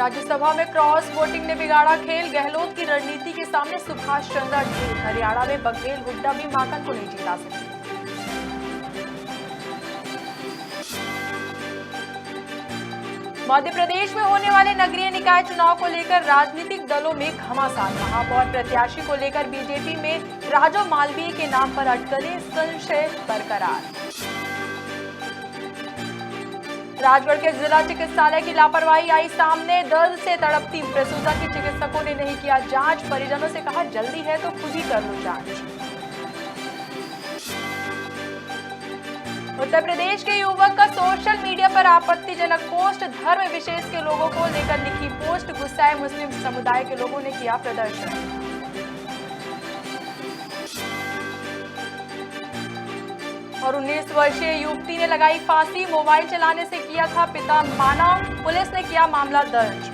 राज्यसभा में cross voting ने बिगाड़ा खेल, गहलोत की रणनीति के सामने सुभाष चंद्र ढील। हरियाणा में बघेल हुड्डा भी माकन को नहीं जिता सके। मध्य प्रदेश में होने वाले नगरीय निकाय चुनाव को लेकर राजनीतिक दलों में घमासान। महापौर प्रत्याशी को लेकर बीजेपी में राजो मालवीय के नाम पर अटकलें, संशय बरकरार। राजगढ़ के जिला चिकित्सालय की लापरवाही आई सामने, दर्द से तड़पती प्रसूता की चिकित्सकों ने नहीं किया जांच। परिजनों से कहा जल्दी है तो खुद ही कर लो जांच। उत्तर प्रदेश के युवक का सोशल मीडिया पर आपत्तिजनक पोस्ट, धर्म विशेष के लोगों को लेकर लिखी पोस्ट, गुस्साए मुस्लिम समुदाय के लोगों ने किया प्रदर्शन। और 19 वर्षीय युवती ने लगाई फांसी, मोबाइल चलाने से किया था पिता माना, पुलिस ने किया मामला दर्ज।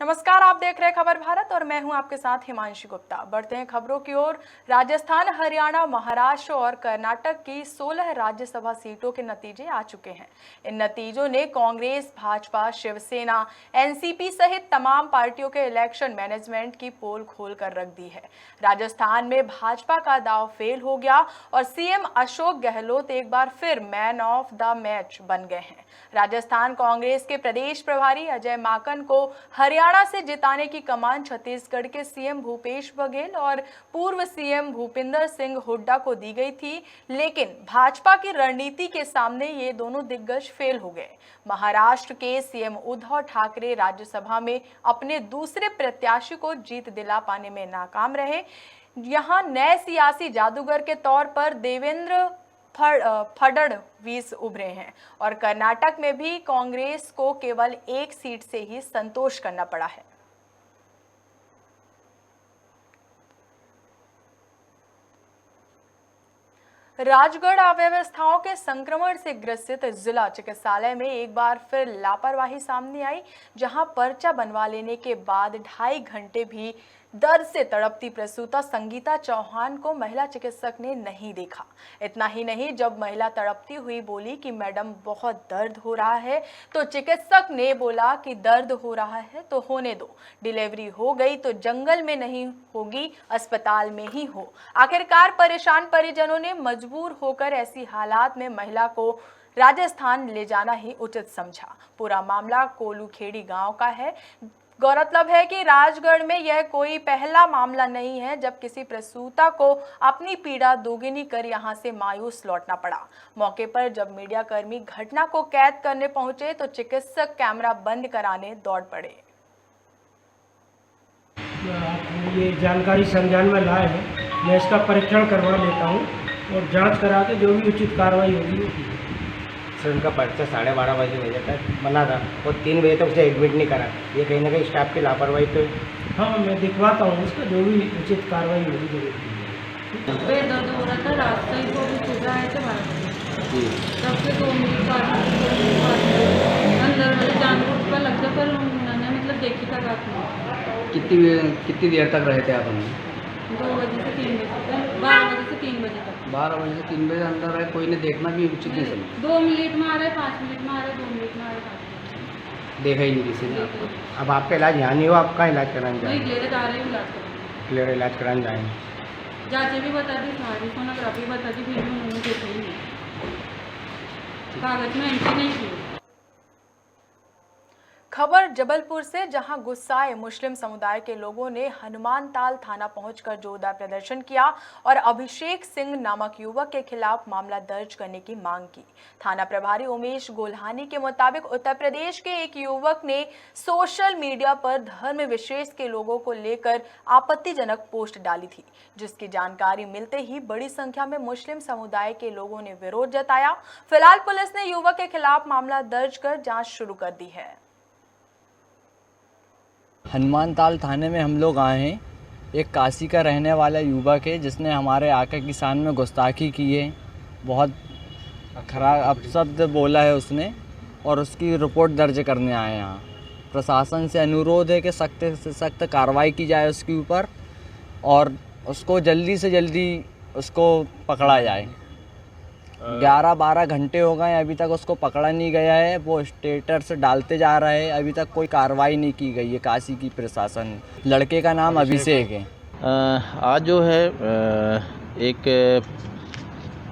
नमस्कार, आप देख रहे हैं खबर भारत और मैं हूं आपके साथ हिमांशी गुप्ता। बढ़ते हैं खबरों की ओर। राजस्थान, हरियाणा, महाराष्ट्र और कर्नाटक की 16 राज्यसभा सीटों के नतीजे आ चुके हैं। इन नतीजों ने कांग्रेस, भाजपा, शिवसेना, एनसीपी सहित तमाम पार्टियों के इलेक्शन मैनेजमेंट की पोल खोल कर रख दी है। राजस्थान में भाजपा का दांव फेल हो गया और सीएम अशोक गहलोत एक बार फिर मैन ऑफ द मैच बन गए हैं। राजस्थान कांग्रेस के प्रदेश प्रभारी अजय माकन को हरियाणा से जिताने की कमान छत्तीसगढ़ के सीएम भूपेश बघेल और पूर्व सीएम भूपिंदर सिंह हुड्डा को दी गई थी, लेकिन भाजपा की रणनीति के सामने ये दोनों दिग्गज फेल हो गए। महाराष्ट्र के सीएम उद्धव ठाकरे राज्यसभा में अपने दूसरे प्रत्याशी को जीत दिला पाने में नाकाम रहे। यहां नए सियासी जादूगर के तौर पर देवेंद्र फडणवीस उभरे हैं और कर्नाटक में भी कांग्रेस को केवल एक सीट से ही संतोष करना पड़ा है। राजगढ़ अव्यवस्थाओं के संक्रमण से ग्रसित जिला चिकित्सालय में एक बार फिर लापरवाही सामने आई, जहां पर्चा बनवा लेने के बाद 2.5 घंटे भी दर्द से तड़पती प्रसूता संगीता चौहान को महिला चिकित्सक ने नहीं देखा। इतना ही नहीं, जब महिला तड़पती हुई बोली कि मैडम बहुत दर्द हो रहा है, तो चिकित्सक ने बोला कि दर्द हो रहा है तो होने दो, डिलीवरी हो गई तो जंगल में नहीं होगी, अस्पताल में ही हो। आखिरकार परेशान परिजनों ने मजबूर होकर ऐसी हालात में महिला को राजस्थान ले जाना ही उचित समझा। पूरा मामला कोलूखेड़ी गांव का है। गौरतलब है कि राजगढ़ में यह कोई पहला मामला नहीं है जब किसी प्रसूता को अपनी पीड़ा दोगुनी कर यहां से मायूस लौटना पड़ा। मौके पर जब मीडिया कर्मी घटना को कैद करने पहुंचे तो चिकित्सक कैमरा बंद कराने दौड़ पड़े। ये जानकारी संज्ञान में लाए हैं, मैं इसका परीक्षण करवा लेता हूँ और जांच करा के जो भी उचित कार्रवाई होगी। सर, उनका पर्चा 12:30 बजे तक बना था और 3 बजे तक उसे एडमिट नहीं करा। ये कहीं ना कहीं स्टाफ की लापरवाही तो। हाँ, मैं दिखवाता हूँ उसका जो भी उचित कार्रवाई होगी जरूर। पेट दर्द हो रहा था, रात से ही को भी चुभ रहा है 12 बजे तब से 2 मिनट बाद अंदर वाले जानवर पर लग गया, पर उन्होंने मतलब देखी था काफ़ी। कितनी देर तक रहे थे आप अंदर? 2 बजे से 3 बजे तक, 12 बजे से 3 बजे तक। 12 बजे से 3 बजे अंदर रहे, कोई ने देखना भी उचित नहीं समझा। 2 मिनट में आ रहे, 5 मिनट में आ रहे, 2 मिनट में आ रहे, देखा ही नहीं किसी ने आपको। अब आपका इलाज यहाँ नहीं हो, आप कहाँ इलाज कराने नहीं जाएंगे? ले जा रहे हैं इलाज कराने। क्लियर इलाज कराने जाएंगे। जांचें भी बता दी, सारी सोनोग्राफी बता दी, फिर भी उन्होंने देखा ही नहीं, कागज में एंट्री नहीं की। खबर जबलपुर से, जहां गुस्साए मुस्लिम समुदाय के लोगों ने हनुमानताल थाना पहुंचकर जोरदार प्रदर्शन किया और अभिषेक सिंह नामक युवक के खिलाफ मामला दर्ज करने की मांग की। थाना प्रभारी उमेश गोल्हानी के मुताबिक उत्तर प्रदेश के एक युवक ने सोशल मीडिया पर धर्म विशेष के लोगों को लेकर आपत्तिजनक पोस्ट डाली थी, जिसकी जानकारी मिलते ही बड़ी संख्या में मुस्लिम समुदाय के लोगों ने विरोध जताया। फिलहाल पुलिस ने युवक के खिलाफ मामला दर्ज कर जाँच शुरू कर दी है। हनुमानताल थाने में हम लोग आए हैं। एक काशी का रहने वाला युवक है जिसने हमारे आका किसान में गुस्ताखी की है, बहुत खराब अपशब्द बोला है उसने, और उसकी रिपोर्ट दर्ज करने आए हैं यहाँ। प्रशासन से अनुरोध है कि सख्त से सख्त कार्रवाई की जाए उसके ऊपर और उसको जल्दी से जल्दी उसको पकड़ा जाए 11-12 घंटे हो गए अभी तक उसको पकड़ा नहीं गया है। वो स्टेटस डालते जा रहे हैं, अभी तक कोई कार्रवाई नहीं की गई है काशी की प्रशासन। लड़के का नाम अभिषेक है। आज जो है एक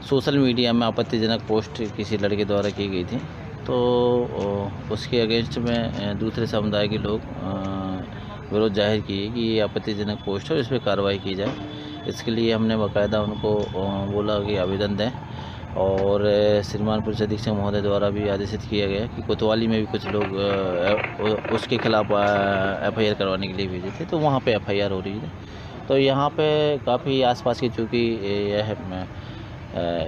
सोशल मीडिया में आपत्तिजनक पोस्ट किसी लड़के द्वारा की गई थी, तो उसके अगेंस्ट में दूसरे समुदाय के लोग विरोध जाहिर किए कि ये आपत्तिजनक पोस्ट है और इस पर कार्रवाई की जाए। इसके लिए हमने बाकायदा उनको बोला कि आवेदन दें, और श्रीमान पुलिस अधीक्षक महोदय द्वारा भी आदेशित किया गया कि कोतवाली में भी कुछ लोग उसके खिलाफ FIR करवाने के लिए भेजे थे, तो वहाँ पे FIR हो रही है। तो यहाँ पे काफ़ी आसपास की चूँकि यह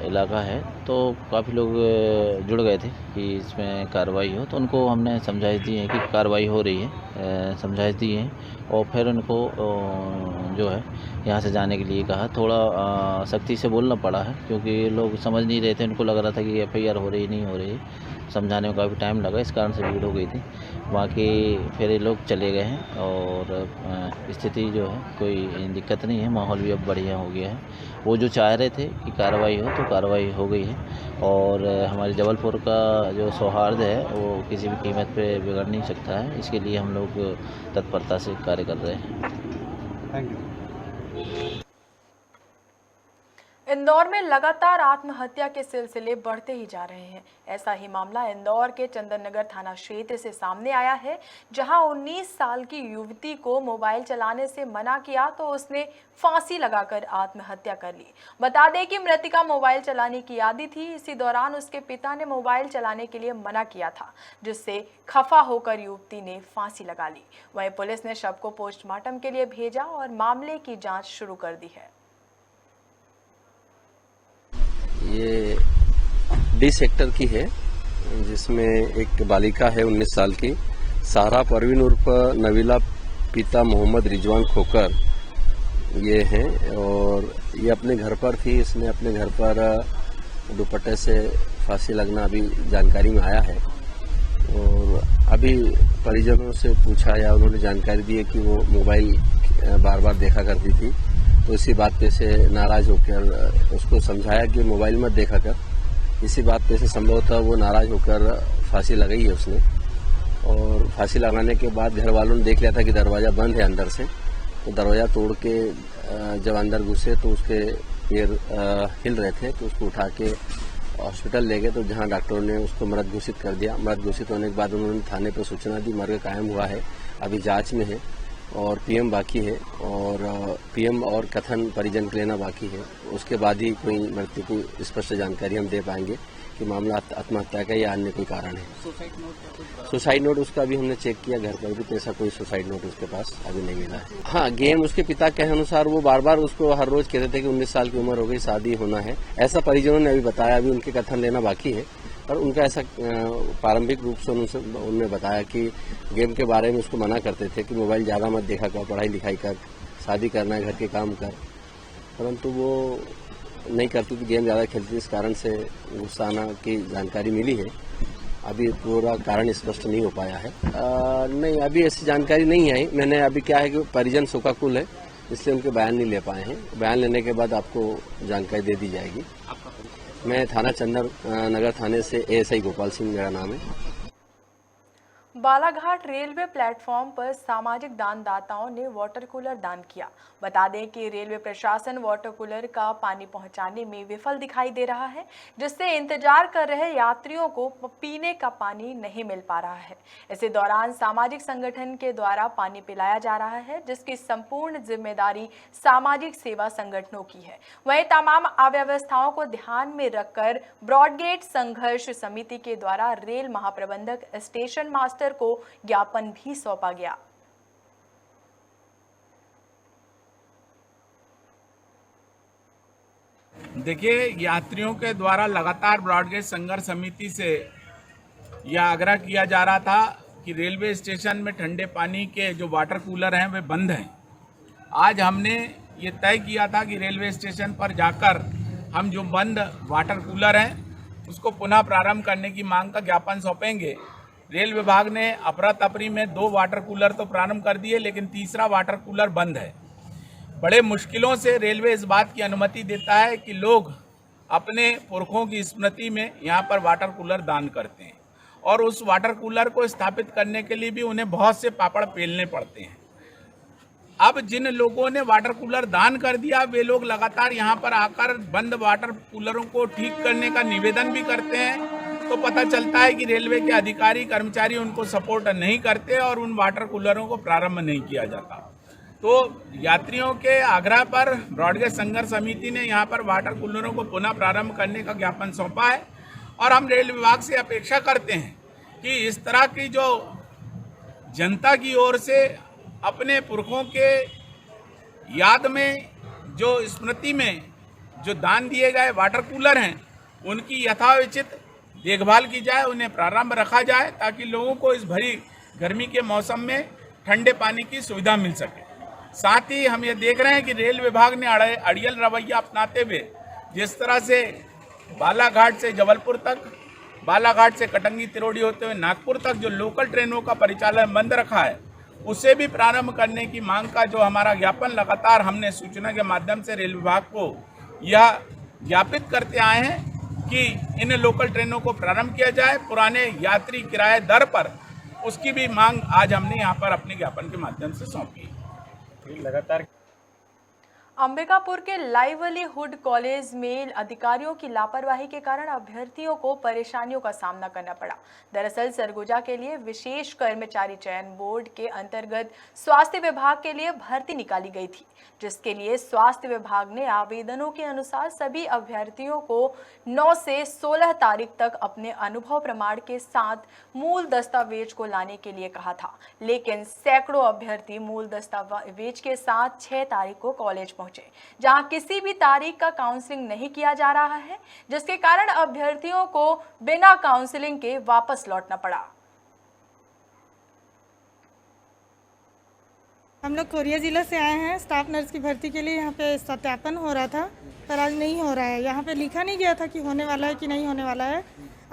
इलाका है, तो काफ़ी लोग जुड़ गए थे कि इसमें कार्रवाई हो, तो उनको हमने समझाइश दी है कि कार्रवाई हो रही है, समझाइश दी है, और फिर उनको जो है यहाँ से जाने के लिए कहा। थोड़ा सख्ती से बोलना पड़ा है क्योंकि लोग समझ नहीं रहे थे, उनको लग रहा था कि FIR हो रही नहीं हो रही, समझाने में काफ़ी टाइम लगा, इस कारण से भीड़ हो गई थी। बाकी फिर ये लोग चले गए हैं और स्थिति जो है कोई दिक्कत नहीं है, माहौल भी अब बढ़िया हो गया है। वो जो चाह रहे थे कि कार्रवाई हो, तो कार्रवाई हो गई है, और हमारे जबलपुर का जो सौहार्द है वो किसी भी कीमत पे बिगड़ नहीं सकता है। इसके लिए हम लोग तत्परता से कार्य कर रहे हैं। Thank you. इंदौर में लगातार आत्महत्या के सिलसिले बढ़ते ही जा रहे हैं। ऐसा ही मामला इंदौर के चंदन नगर थाना क्षेत्र से सामने आया है, जहां 19 साल की युवती को मोबाइल चलाने से मना किया तो उसने फांसी लगाकर आत्महत्या कर ली। बता दें कि मृतिका मोबाइल चलाने की आदी थी। इसी दौरान उसके पिता ने मोबाइल चलाने के लिए मना किया था, जिससे खफा होकर युवती ने फांसी लगा ली। वहीं पुलिस ने शव को पोस्टमार्टम के लिए भेजा और मामले की जाँच शुरू कर दी है। ये डी सेक्टर की है, जिसमें एक बालिका है 19 साल की, सारा परवीन उर्फ नवीला, पिता मोहम्मद रिजवान खोकर ये हैं, और ये अपने घर पर थी। इसने अपने घर पर दुपट्टे से फांसी लगना अभी जानकारी में आया है, और अभी परिजनों से पूछा या उन्होंने जानकारी दी है कि वो मोबाइल बार बार देखा करती थी, तो इसी बात पे से नाराज होकर उसको समझाया कि मोबाइल मत देखा कर। इसी बात पे से संभवतः वो नाराज होकर फांसी लगाई है उसने, और फांसी लगाने के बाद घर वालों ने देख लिया था कि दरवाज़ा बंद है अंदर से, तो दरवाज़ा तोड़ के जब अंदर घुसे तो उसके पैर हिल रहे थे, तो उसको उठा के हॉस्पिटल ले गए, तो जहां डॉक्टरों ने उसको मृत घोषित कर दिया। मृत घोषित होने के बाद उन्होंने थाने पर सूचना दी, मर्ग कायम हुआ है, अभी जांच में है, और PM बाकी है, और PM और कथन परिजन के लेना बाकी है। उसके बाद ही कोई मृत्यु को स्पष्ट जानकारी हम दे पाएंगे कि मामला आत्महत्या का या अन्य कोई कारण है। सुसाइड नोट उसका अभी हमने चेक किया घर पर भी, तो ऐसा कोई सुसाइड नोट उसके पास अभी नहीं मिला है। हाँ, गेम उसके पिता के अनुसार वो बार बार उसको हर रोज कहते थे कि 19 साल की उम्र हो गई, शादी होना है, ऐसा परिजनों ने अभी बताया। अभी उनके कथन लेना बाकी है, पर उनका ऐसा प्रारंभिक रूप से उन्होंने बताया कि गेम के बारे में उसको मना करते थे कि मोबाइल ज़्यादा मत देखा कर, पढ़ाई लिखाई कर, शादी करना है, घर के काम कर, परंतु वो नहीं करती थी, गेम ज़्यादा खेलती थी, इस कारण से गुस्सा आना की जानकारी मिली है। अभी पूरा कारण स्पष्ट नहीं हो पाया है। नहीं, अभी ऐसी जानकारी नहीं आई। मैंने अभी क्या है कि परिजन शोकाकुल है, इसलिए उनके बयान नहीं ले पाए हैं। बयान लेने के बाद आपको जानकारी दे दी जाएगी। मैं थाना चंदन नगर थाने से ASI गोपाल सिंह मेरा नाम है। बालाघाट रेलवे प्लेटफॉर्म पर सामाजिक दानदाताओं ने वाटर कूलर दान किया। बता दें कि रेलवे प्रशासन वाटर कूलर का पानी पहुंचाने में विफल दिखाई दे रहा है, जिससे इंतजार कर रहे यात्रियों को पीने का पानी नहीं मिल पा रहा है। इसी दौरान सामाजिक संगठन के द्वारा पानी पिलाया जा रहा है, जिसकी संपूर्ण जिम्मेदारी सामाजिक सेवा संगठनों की है। वहीं तमाम अव्यवस्थाओं को ध्यान में रखकर ब्रॉडगेज संघर्ष समिति के द्वारा रेल महाप्रबंधक स्टेशन मास्टर को ज्ञापन भी सौंपा गया। देखिए, यात्रियों के द्वारा लगातार ब्रॉडगेज संघर्ष समिति से यह आग्रह किया जा रहा था कि रेलवे स्टेशन में ठंडे पानी के जो वाटर कूलर हैं वे बंद हैं। आज हमने ये तय किया था कि रेलवे स्टेशन पर जाकर हम जो बंद वाटर कूलर हैं उसको पुनः प्रारंभ करने की मांग का ज्ञापन सौंपेंगे। रेल विभाग ने अफरा तफरी में 2 वाटर कूलर तो प्रारंभ कर दिए, लेकिन तीसरा वाटर कूलर बंद है। बड़े मुश्किलों से रेलवे इस बात की अनुमति देता है कि लोग अपने पुरखों की स्मृति में यहाँ पर वाटर कूलर दान करते हैं और उस वाटर कूलर को स्थापित करने के लिए भी उन्हें बहुत से पापड़ पेलने पड़ते हैं। अब जिन लोगों ने वाटर कूलर दान कर दिया वे लोग लगातार यहाँ पर आकर बंद वाटर कूलरों को ठीक करने का निवेदन भी करते हैं, तो पता चलता है कि रेलवे के अधिकारी कर्मचारी उनको सपोर्ट नहीं करते और उन वाटर कूलरों को प्रारंभ नहीं किया जाता। तो यात्रियों के आग्रह पर ब्रॉडगेज संघर्ष समिति ने यहाँ पर वाटर कूलरों को पुनः प्रारंभ करने का ज्ञापन सौंपा है और हम रेल विभाग से अपेक्षा करते हैं कि इस तरह की जो जनता की ओर से अपने पुरखों के याद में जो स्मृति में जो दान दिए गए वाटर कूलर हैं उनकी यथाउचित देखभाल की जाए, उन्हें प्रारंभ रखा जाए ताकि लोगों को इस भरी गर्मी के मौसम में ठंडे पानी की सुविधा मिल सके। साथ ही हम ये देख रहे हैं कि रेल विभाग ने अड़ियल रवैया अपनाते हुए जिस तरह से बालाघाट से जबलपुर तक, बालाघाट से कटंगी तिरोड़ी होते हुए नागपुर तक जो लोकल ट्रेनों का परिचालन बंद रखा है उसे भी प्रारंभ करने की मांग का जो हमारा ज्ञापन लगातार हमने सूचना के माध्यम से रेल विभाग को यह ज्ञापित करते आए हैं कि इन लोकल ट्रेनों को प्रारंभ किया जाए पुराने यात्री किराए दर पर, उसकी भी मांग आज हमने यहाँ पर अपने ज्ञापन के माध्यम से सौंपी है। लगातार अंबिकापुर के लाइवलीहुड कॉलेज में अधिकारियों की लापरवाही के कारण अभ्यर्थियों को परेशानियों का सामना करना पड़ा। दरअसल सरगुजा के लिए विशेष कर्मचारी चयन बोर्ड के अंतर्गत स्वास्थ्य विभाग के लिए भर्ती निकाली गई थी, जिसके लिए स्वास्थ्य विभाग ने आवेदनों के अनुसार सभी अभ्यर्थियों को 9 से 16 तारीख तक अपने अनुभव प्रमाण के साथ मूल दस्तावेज को लाने के लिए कहा था, लेकिन सैकड़ों अभ्यर्थी मूल दस्तावेज के साथ 6 तारीख को कॉलेज पहुंचे, जहां किसी भी तारीख का काउंसलिंग नहीं किया जा रहा है, जिसके कारण अभ्यर्थियों को बिना काउंसलिंग के वापस लौटना पड़ा। हम लोग कोरिया जिला से आए हैं स्टाफ नर्स की भर्ती के लिए। यहाँ पे सत्यापन हो रहा था पर आज नहीं हो रहा है। यहाँ पे लिखा नहीं गया था कि होने वाला है कि नहीं होने वाला है।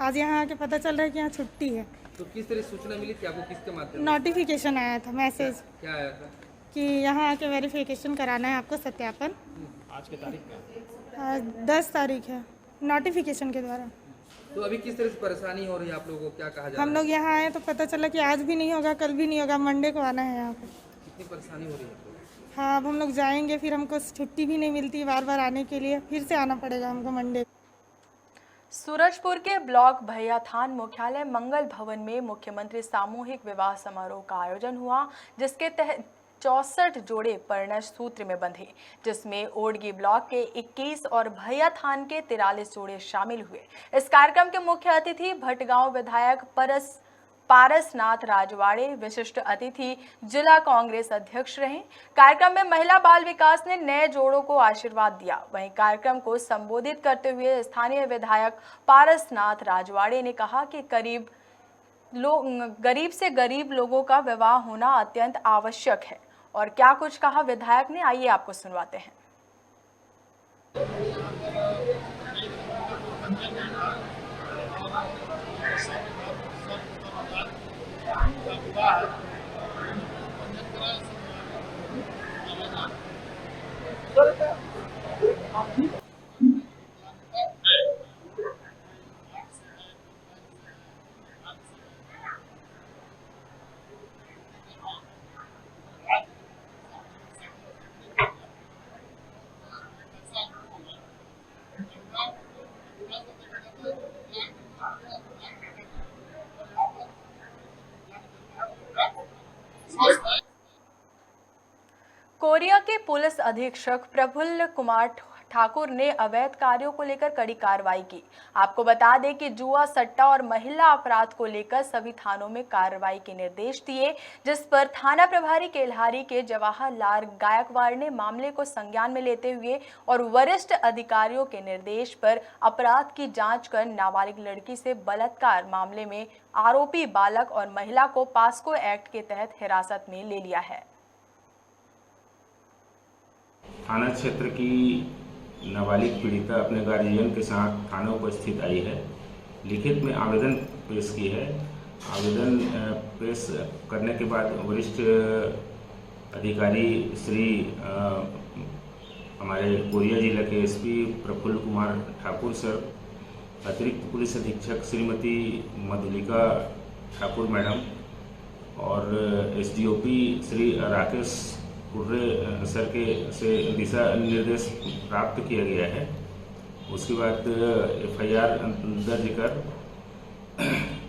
आज यहाँ आके पता चल रहा है कि यहाँ छुट्टी है। तो किस तरह सूचना मिली थी आपको, किसके माध्यम? नोटिफिकेशन आया था, मैसेज। क्या आया था? कि यहाँ आके वेरिफिकेशन कराना है आपको, सत्यापन। आज की तारीख क्या? आज 10 तारीख है, नोटिफिकेशन के द्वारा। तो अभी किस तरह से परेशानी हो रही है आप लोगों को, क्या कहा जा रहा है? हम लोग यहाँ आए तो पता चला कि आज भी नहीं होगा, कल भी नहीं होगा, मंडे को आना है यहाँ पे। कितनी परेशानी हो रही है? हाँ, अब हम लोग जाएंगे, फिर हमको छुट्टी भी नहीं मिलती बार बार आने के लिए, फिर से आना पड़ेगा हमको मंडे। सूरजपुर के ब्लॉक भैयाथान मुख्यालय मंगल भवन में मुख्यमंत्री सामूहिक विवाह समारोह का आयोजन हुआ, जिसके तहत 64 जोड़े परिणय सूत्र में बंधे, जिसमें ओडगी ब्लॉक के 21 और भैयाथान के 43 जोड़े शामिल हुए। इस कार्यक्रम के मुख्य अतिथि भटगांव विधायक पारसनाथ राजवाड़े विशिष्ट अतिथि जिला कांग्रेस अध्यक्ष रहे। कार्यक्रम में महिला बाल विकास ने नए जोड़ों को आशीर्वाद दिया। वहीं कार्यक्रम को संबोधित करते हुए स्थानीय विधायक पारसनाथ राजवाड़े ने कहा कि गरीब से गरीब लोगों का विवाह होना अत्यंत आवश्यक है। और क्या कुछ कहा विधायक ने, आइए आपको सुनवाते हैं। कोरिया के पुलिस अधीक्षक प्रफुल्ल कुमार ठाकुर ने अवैध कार्यों को लेकर कड़ी कार्रवाई की। आपको बता दें कि जुआ, सट्टा और महिला अपराध को लेकर सभी थानों में कार्रवाई के निर्देश दिए, जिस पर थाना प्रभारी केल्हारी के जवाहरलाल गायकवाड़ ने मामले को संज्ञान में लेते हुए और वरिष्ठ अधिकारियों के निर्देश पर अपराध की जांच कर नाबालिग लड़की से बलात्कार मामले में आरोपी बालक और महिला को पास्को एक्ट के तहत हिरासत में ले लिया है। थाना क्षेत्र की नाबालिग पीड़िता अपने गार्जियन के साथ थाना उपस्थित आई है। लिखित में आवेदन पेश की है। आवेदन पेश करने के बाद वरिष्ठ अधिकारी श्री हमारे कोरिया जिला के एसपी प्रफुल्ल कुमार ठाकुर सर, अतिरिक्त पुलिस अधीक्षक श्रीमती मधुलिका ठाकुर मैडम और एसडीओपी श्री राकेश कुर्रे सर के से दिशा निर्देश प्राप्त किया गया है। उसके बाद एफआईआर दर्ज कर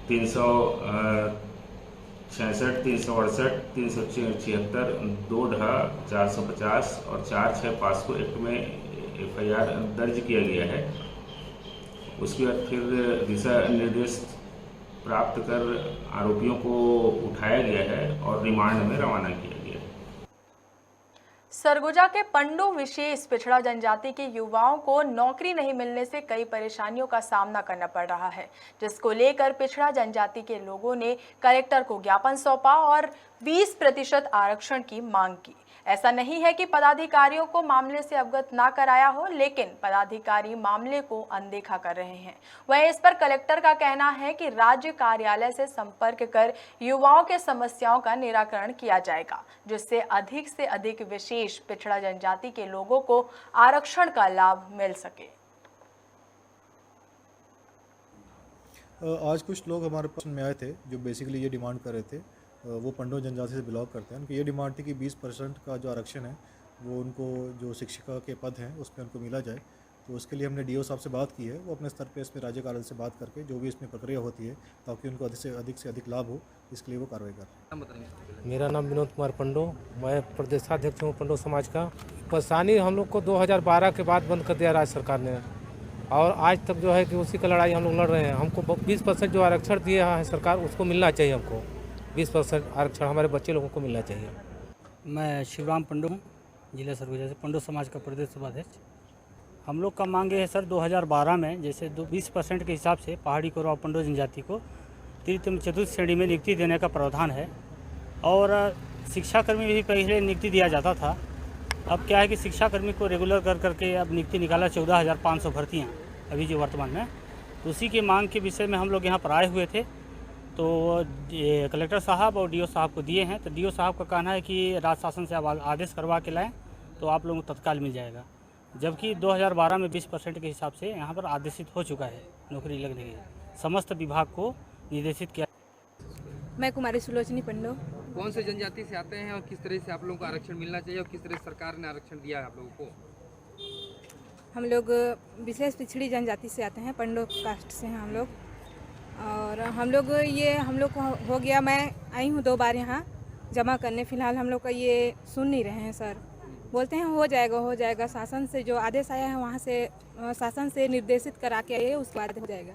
366, 368, 376, 2/450 और 4/6 पास्को एक्ट में एफआईआर दर्ज किया गया है। उसके बाद फिर दिशा निर्देश प्राप्त कर आरोपियों को उठाया गया है और रिमांड में रवाना किया गया है। सरगुजा के पंडो विशेष पिछड़ा जनजाति के युवाओं को नौकरी नहीं मिलने से कई परेशानियों का सामना करना पड़ रहा है, जिसको लेकर पिछड़ा जनजाति के लोगों ने कलेक्टर को ज्ञापन सौंपा और 20% आरक्षण की मांग की। ऐसा नहीं है कि पदाधिकारियों को मामले से अवगत ना कराया हो, लेकिन पदाधिकारी मामले को अनदेखा कर रहे हैं। वहीं इस पर कलेक्टर का कहना है कि राज्य कार्यालय से संपर्क कर युवाओं के समस्याओं का निराकरण किया जाएगा, जिससे अधिक विशेष पिछड़ा जनजाति के लोगों को आरक्षण का लाभ मिल सके। आज कुछ लोग हमारे पास में आए थे जो बेसिकली ये डिमांड कर रहे थे, वो पंडो जनजाति से बिलोंग करते हैं। उनकी ये डिमांड थी कि 20% का जो आरक्षण है वो उनको जो शिक्षिका के पद हैं उसमें उनको मिला जाए। तो उसके लिए हमने डीओ साहब से बात की है, वो अपने स्तर पे इसमें राज्य कार्यालय से बात करके जो भी इसमें प्रक्रिया होती है ताकि उनको अधिक से अधिक लाभ हो, इसके लिए वो कार्रवाई कर रहे हैं। मेरा नाम विनोद कुमार पंडो, मैं प्रदेशाध्यक्ष हूँ पंडो समाज का। परेशानी हम लोग को 2012 के बाद बंद कर दिया राज्य सरकार ने, और आज तक जो है कि उसी का लड़ाई हम लोग लड़ रहे हैं। हमको 20% जो आरक्षण दिए है सरकार, उसको मिलना चाहिए। हमको 20% आरक्षण हमारे बच्चे लोगों को मिलना चाहिए। मैं शिवराम पंडो हूँ, जिला सरगुजा से पंडो समाज का प्रदेश उपाध्यक्ष। हम लोग का मांगे है सर 2012 में जैसे 20% के हिसाब से पहाड़ी कोरवा पंडो जनजाति को तृतीय चतुर्थ श्रेणी में नियुक्ति देने का प्रावधान है, और शिक्षाकर्मी भी पहले नियुक्ति दिया जाता था। अब क्या है कि शिक्षाकर्मी को रेगुलर कर करके अब नियुक्ति निकाला 14,500 भर्तियाँ अभी जो वर्तमान में। तो उसी की मांग के विषय में हम लोग यहाँ पर आए हुए थे, तो ये कलेक्टर साहब और डीओ साहब को दिए हैं। तो डीओ साहब का कहना है कि राज्य शासन से आदेश करवा के लाएं तो आप लोगों को तत्काल मिल जाएगा, जबकि 2012 में 20% के हिसाब से यहाँ पर आदेशित हो चुका है नौकरी लगने के समस्त विभाग को निर्देशित किया। मैं कुमारी सुलोचनी पंडो। कौन से जनजाति से आते हैं और किस तरह से आप लोगों को आरक्षण मिलना चाहिए और किस तरह सरकार ने आरक्षण दिया है आप लोगों को? हम लोग विशेष पिछड़ी जनजाति से आते हैं, पंडो कास्ट से हैं हम लोग। और हम लोग को हो गया, मैं आई हूँ 2 बार यहाँ जमा करने। फ़िलहाल हम लोग का ये सुन नहीं रहे हैं सर, बोलते हैं हो जाएगा। शासन से जो आदेश आया है वहाँ से शासन से निर्देशित करा के आइए, उसके बाद हो जाएगा।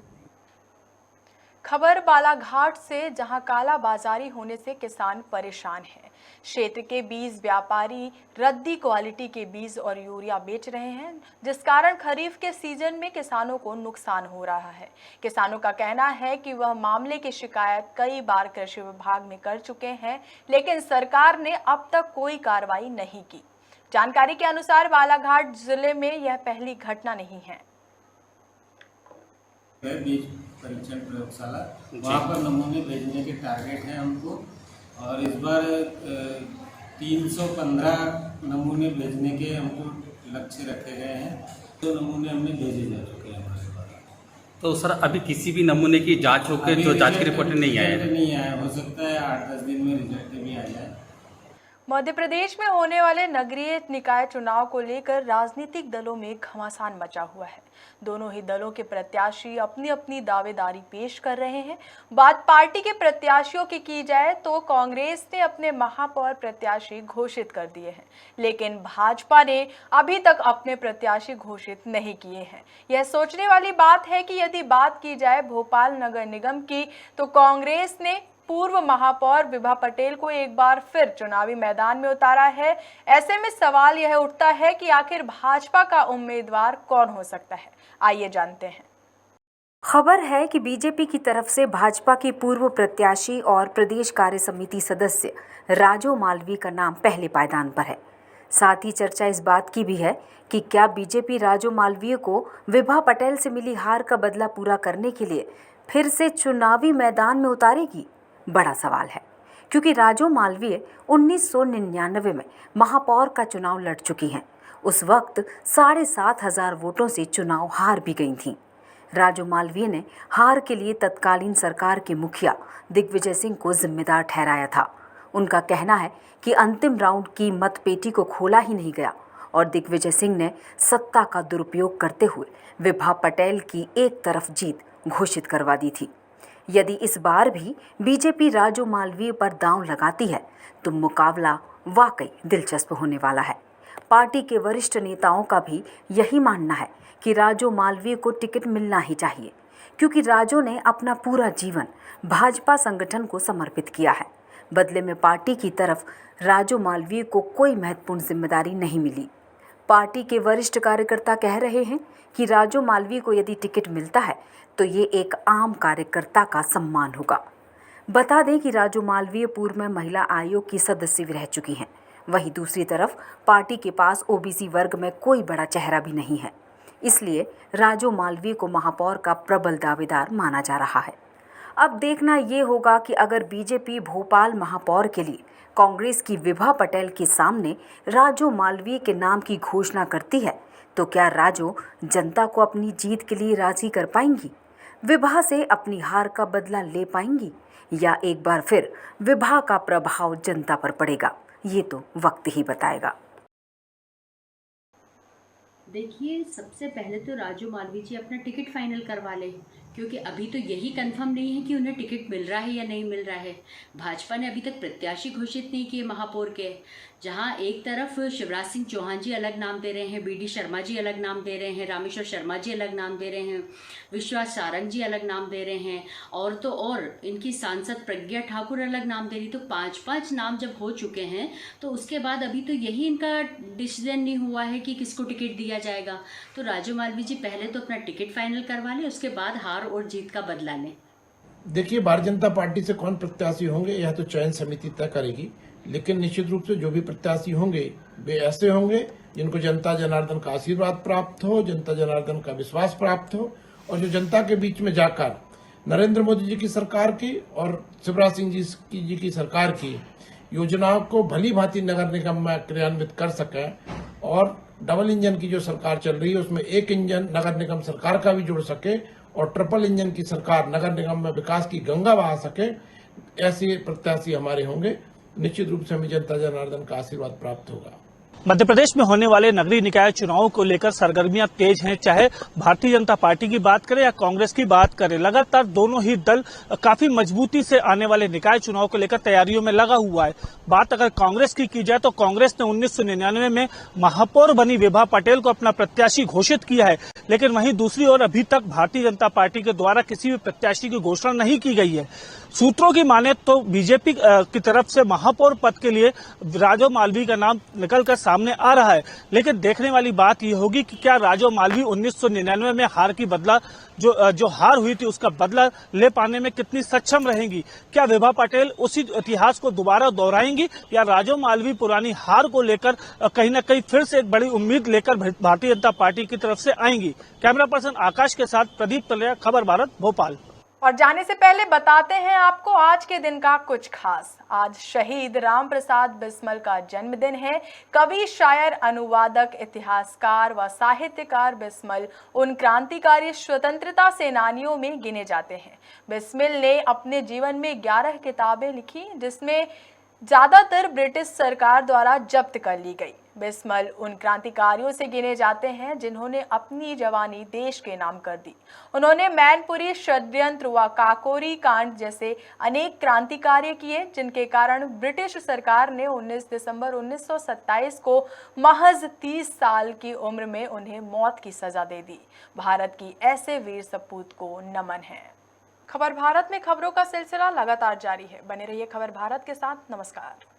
खबर बालाघाट से, जहां काला बाजारी होने से किसान परेशान हैं। क्षेत्र के बीज व्यापारी रद्दी क्वालिटी के बीज और यूरिया बेच रहे हैं, जिस कारण खरीफ के सीजन में किसानों को नुकसान हो रहा है। किसानों का कहना है कि वह मामले की शिकायत कई बार कृषि विभाग में कर चुके हैं, लेकिन सरकार ने अब तक कोई कार्रवाई नहीं की। जानकारी के अनुसार बालाघाट जिले में यह पहली घटना नहीं है। बीज परीक्षण प्रयोगशाला, वहाँ पर नमूने भेजने के टारगेट हैं हमको, और इस बार 315 नमूने भेजने के हमको लक्ष्य रखे गए हैं। 2 नमूने हमने भेजे जा चुके हैं हमारे पास। तो सर अभी किसी भी नमूने की जांच होकर जो जांच की रिपोर्ट नहीं आया, हो सकता है 8-10 दिन में रिजल्ट भी आ जाए। मध्य प्रदेश में होने वाले नगरीय निकाय चुनाव को लेकर राजनीतिक दलों में घमासान मचा हुआ है। दोनों ही दलों के प्रत्याशी अपनी अपनी दावेदारी पेश कर रहे हैं। बात पार्टी के प्रत्याशियों की जाए तो कांग्रेस ने अपने महापौर प्रत्याशी घोषित कर दिए हैं, लेकिन भाजपा ने अभी तक अपने प्रत्याशी घोषित नहीं किए हैं। यह सोचने वाली बात है कि यदि बात की जाए भोपाल नगर निगम की, तो कांग्रेस ने पूर्व महापौर विभा पटेल को एक बार फिर चुनावी मैदान में उतारा है। ऐसे में सवाल यह उठता है कि आखिर भाजपा का उम्मीदवार कौन हो सकता है। आइए जानते हैं। खबर है कि बीजेपी की तरफ से भाजपा के पूर्व प्रत्याशी और प्रदेश कार्य समिति सदस्य राजू मालवीय का नाम पहले पायदान पर है। साथ ही चर्चा इस बात की भी है कि क्या बीजेपी राजू मालवीय को विभा पटेल से मिली हार का बदला पूरा करने के लिए फिर से चुनावी मैदान में उतारेगी। बड़ा सवाल है, क्योंकि राजू मालवीय 1999 में महापौर का चुनाव लड़ चुकी हैं। उस वक्त 7,500 वोटों से चुनाव हार भी गई थीं। राजू मालवीय ने हार के लिए तत्कालीन सरकार के मुखिया दिग्विजय सिंह को जिम्मेदार ठहराया था। उनका कहना है कि अंतिम राउंड की मतपेटी को खोला ही नहीं गया और दिग्विजय सिंह ने सत्ता का दुरुपयोग करते हुए विभा पटेल की एक तरफ जीत घोषित करवा दी थी। यदि इस बार भी बीजेपी राजू मालवीय पर दांव लगाती है तो मुकाबला वाकई दिलचस्प होने वाला है। पार्टी के वरिष्ठ नेताओं का भी यही मानना है कि राजू मालवीय को टिकट मिलना ही चाहिए, क्योंकि राजू ने अपना पूरा जीवन भाजपा संगठन को समर्पित किया है। बदले में पार्टी की तरफ राजू मालवीय को कोई महत्वपूर्ण जिम्मेदारी नहीं मिली। पार्टी के वरिष्ठ कार्यकर्ता कह रहे हैं कि राजू मालवीय को यदि टिकट मिलता है तो ये एक आम कार्यकर्ता का सम्मान होगा। बता दें कि राजू मालवीय पूर्व में महिला आयोग की सदस्य भी रह चुकी हैं। वहीं दूसरी तरफ पार्टी के पास ओबीसी वर्ग में कोई बड़ा चेहरा भी नहीं है, इसलिए राजू मालवीय को महापौर का प्रबल दावेदार माना जा रहा है। अब देखना ये होगा कि अगर बीजेपी भोपाल महापौर के लिए कांग्रेस की विभा पटेल के सामने राजू मालवीय के नाम की घोषणा करती है तो क्या राजू जनता को अपनी जीत के लिए राजी कर पाएंगी, विभा से अपनी हार का बदला ले पाएंगी, या एक बार फिर विभा का प्रभाव जनता पर पड़ेगा, ये तो वक्त ही बताएगा। देखिए, सबसे पहले तो राजू मालवीय जी अपना टिकट फाइनल करवा लें, क्योंकि अभी तो यही कंफर्म नहीं है कि उन्हें टिकट मिल रहा है या नहीं मिल रहा है। भाजपा ने अभी तक प्रत्याशी घोषित नहीं किए महापौर के, जहां एक तरफ शिवराज सिंह चौहान जी अलग नाम दे रहे हैं, बीडी शर्मा जी अलग नाम दे रहे हैं, रामेश्वर शर्मा जी अलग नाम दे रहे हैं, विश्वास सारंग जी अलग नाम दे रहे हैं, और तो और इनकी सांसद प्रज्ञा ठाकुर अलग नाम दे रही। तो 5-5 नाम जब हो चुके हैं तो उसके बाद अभी तो यही इनका डिसीजन नहीं हुआ है कि किसको टिकट दिया जाएगा। तो राजू मालवीय जी पहले तो अपना टिकट फाइनल करवा लें, उसके बाद हार और जीत का बदला लें। देखिए, भारतीय जनता पार्टी से कौन प्रत्याशी होंगे यह तो चयन समिति तय करेगी, लेकिन निश्चित रूप से जो भी प्रत्याशी होंगे वे ऐसे होंगे जिनको जनता जनार्दन का आशीर्वाद प्राप्त हो, जनता जनार्दन का विश्वास प्राप्त हो, और जो जनता के बीच में जाकर नरेंद्र मोदी जी की सरकार की और शिवराज सिंह जी की सरकार की योजनाओं को भली भांति नगर निगम में क्रियान्वित कर सके, और डबल इंजन की जो सरकार चल रही है उसमें एक इंजन नगर निगम सरकार का भी जुड़ सके, और ट्रिपल इंजन की सरकार नगर निगम में विकास की गंगा बहा सके, ऐसे प्रत्याशी हमारे होंगे। निश्चित रूप से हमें जनता जनार्दन का आशीर्वाद प्राप्त होगा। मध्य प्रदेश में होने वाले नगरीय निकाय चुनावों को लेकर सरगर्मियां तेज हैं, चाहे भारतीय जनता पार्टी की बात करें या कांग्रेस की बात करें। लगातार दोनों ही दल काफी मजबूती से आने वाले निकाय चुनाव को लेकर तैयारियों में लगा हुआ है। बात अगर कांग्रेस की जाए तो कांग्रेस ने 1999 में महापौर बनी विभा पटेल को अपना प्रत्याशी घोषित किया है, लेकिन वहीं दूसरी ओर अभी तक भारतीय जनता पार्टी के द्वारा किसी भी प्रत्याशी की घोषणा नहीं की गई है। सूत्रों की माने तो बीजेपी की तरफ से महापौर पद के लिए राजू मालवीय का नाम निकलकर सामने आ रहा है, लेकिन देखने वाली बात यह होगी कि क्या राजू मालवीय 1999 में हार की बदला जो हार हुई थी उसका बदला ले पाने में कितनी सक्षम रहेंगी। क्या विभा पटेल उसी इतिहास को दोबारा दोहराएंगी, या राजू मालवीय पुरानी हार को लेकर कहीं न कहीं फिर से एक बड़ी उम्मीद लेकर भारतीय जनता पार्टी की तरफ से आएंगी। कैमरा पर्सन आकाश के साथ प्रदीप तलैया, खबर भारत, भोपाल। और जाने से पहले बताते हैं आपको आज के दिन का कुछ खास। आज शहीद राम प्रसाद बिस्मल का जन्मदिन है। कवि, शायर, अनुवादक, इतिहासकार व साहित्यकार बिस्मल उन क्रांतिकारी स्वतंत्रता सेनानियों में गिने जाते हैं। बिस्मिल ने अपने जीवन में 11 किताबें लिखी, जिसमें ज़्यादातर ब्रिटिश सरकार द्वारा जब्त कर ली गई। बिस्मल उन क्रांतिकारियों से गिने जाते हैं जिन्होंने अपनी जवानी देश के नाम कर दी। उन्होंने मैनपुरी षड्यंत्र व काकोरी कांड जैसे अनेक क्रांति कार्य किए, जिनके कारण ब्रिटिश सरकार ने 19 दिसंबर 1927 को महज 30 साल की उम्र में उन्हें मौत की सजा दे दी। भारत की ऐसे वीर सपूत को नमन है। खबर भारत में खबरों का सिलसिला लगातार जारी है। बने रहिए खबर भारत के साथ। नमस्कार।